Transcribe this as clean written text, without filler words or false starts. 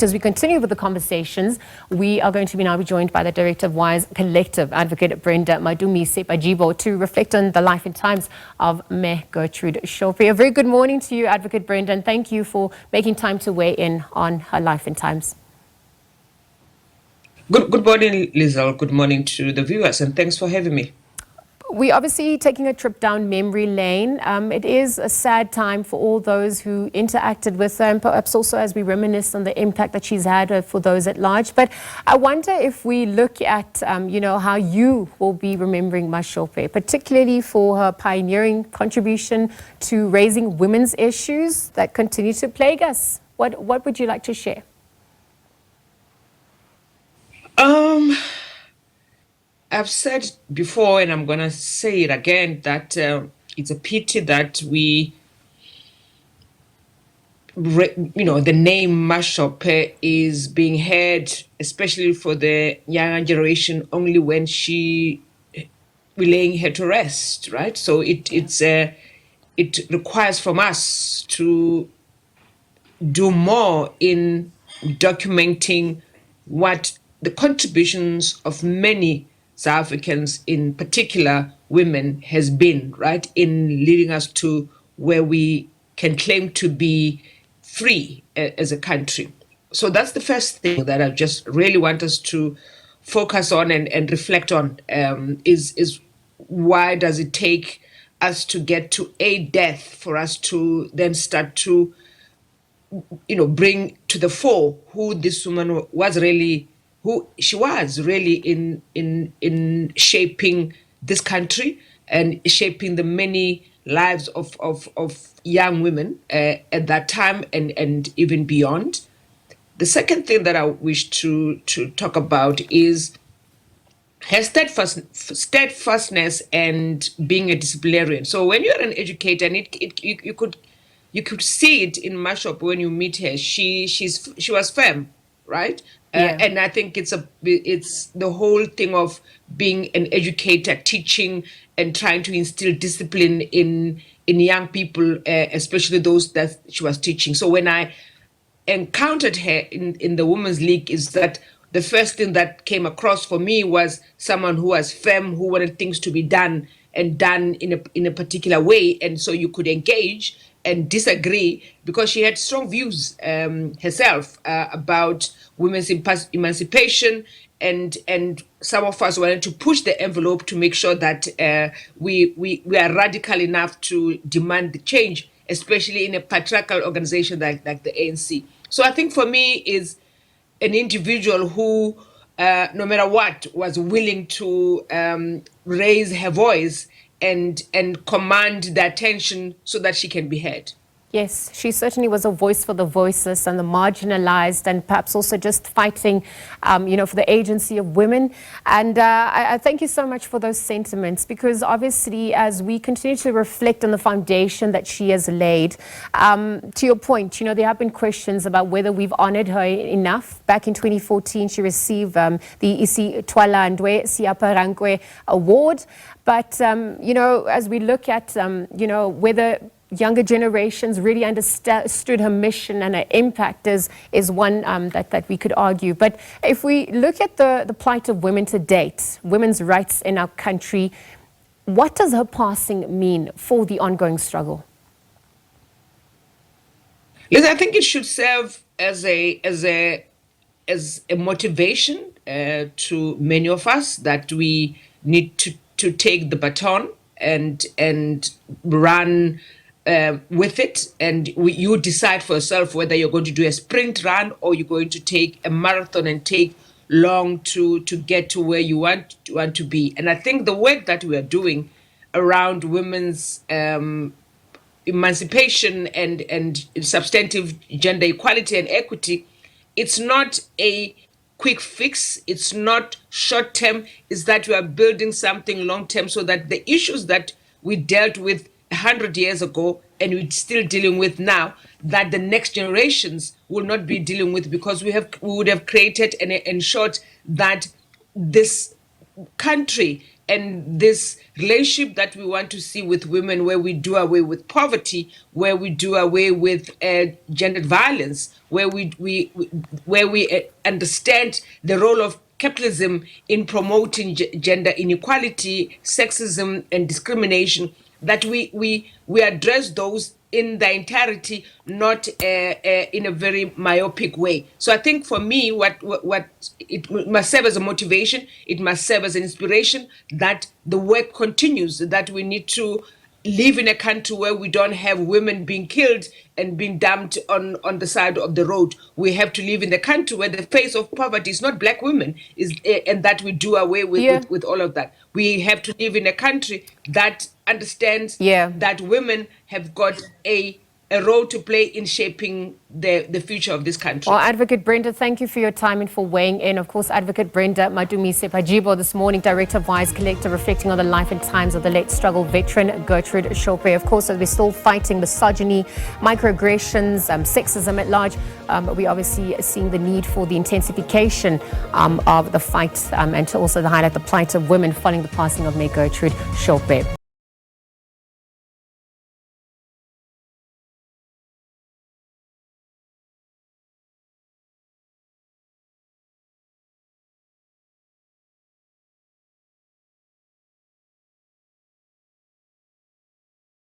As we continue with the conversations, we are going to now be joined by the Director of WISE Collective, Advocate Brenda Madumise-Pajibo, to reflect on the life and times of Gertrude Shope. A very good morning to you, Advocate Brenda, and thank you for making time to weigh in on her life and times. Good morning, Lizelle. Good morning to the viewers, and thanks for having me. We're obviously taking a trip down memory lane. It is a sad time for all those who interacted with her, and perhaps also as we reminisce on the impact that she's had for those at large. But I wonder if we look at, how you will be remembering Shope, particularly for her pioneering contribution to raising women's issues that continue to plague us. What would you like to share? I've said before, and I'm going to say it again, that it's a pity that the name Shope is being heard, especially for the younger generation, only when we're laying her to rest, right? So it requires from us to do more in documenting what the contributions of many South Africans, in particular women, has been, right, in leading us to where we can claim to be free as a country. So that's the first thing that I just really want us to focus on and reflect on, is why does it take us to get to a death for us to then start to bring to the fore who this woman was really, who she was really in shaping this country and shaping the many lives of young women at that time and even beyond. The second thing that I wish to talk about is her steadfastness and being a disciplinarian. So when you're an educator, and you could see it in Shope when you meet her. She was firm, right? Yeah. And I think it's the whole thing of being an educator, teaching and trying to instill discipline in young people, especially those that she was teaching. So when I encountered her in the Women's League, is that the first thing that came across for me was someone who was firm, who wanted things to be done and done in a particular way, and so you could engage and disagree, because she had strong views herself about women's emancipation, and some of us wanted to push the envelope to make sure that we are radical enough to demand the change, especially in a patriarchal organization like the ANC. So I think for me is an individual who, no matter what, was willing to raise her voice and command the attention so that she can be heard. Yes, she certainly was a voice for the voiceless and the marginalized, and perhaps also just fighting, for the agency of women. And I thank you so much for those sentiments, because obviously as we continue to reflect on the foundation that she has laid, to your point, there have been questions about whether we've honored her enough. Back in 2014, she received the Isi Twalandwe Siaparankwe Award. But, as we look at, whether younger generations really understood her mission and her impact is one that we could argue. But if we look at the plight of women to date, women's rights in our country, what does her passing mean for the ongoing struggle? Liz, I think it should serve as a motivation to many of us that we need to take the baton and run with it, and you decide for yourself whether you're going to do a sprint run or you're going to take a marathon and take long to get to where you want to be. And I think the work that we are doing around women's emancipation and substantive gender equality and equity, it's not a quick fix, it's not short term, is that we are building something long term, so that the issues that we dealt with 100 years ago and we're still dealing with now, that the next generations will not be dealing with, because we would have created and ensured that this country and this relationship that we want to see with women, where we do away with poverty, where we do away with gendered violence, where we understand the role of capitalism in promoting gender inequality, sexism, and discrimination, that we address those in their entirety, not in a very myopic way. So I think for me, what it must serve as a motivation, it must serve as an inspiration that the work continues, that we need to live in a country where we don't have women being killed and being dumped on the side of the road. We have to live in the country where the face of poverty is not black women, and that we do away with all of that. We have to live in a country that understands that women have got a role to play in shaping the future of this country. Well, Advocate Brenda, thank you for your time and for weighing in. Of course, Advocate Brenda Madumise-Pajibo this morning, Director of Wise Collective, reflecting on the life and times of the late struggle veteran Gertrude Shope. Of course, as we're still fighting misogyny, microaggressions, sexism at large, we obviously seeing the need for the intensification of the fight and to also highlight the plight of women following the passing of May Gertrude Shope.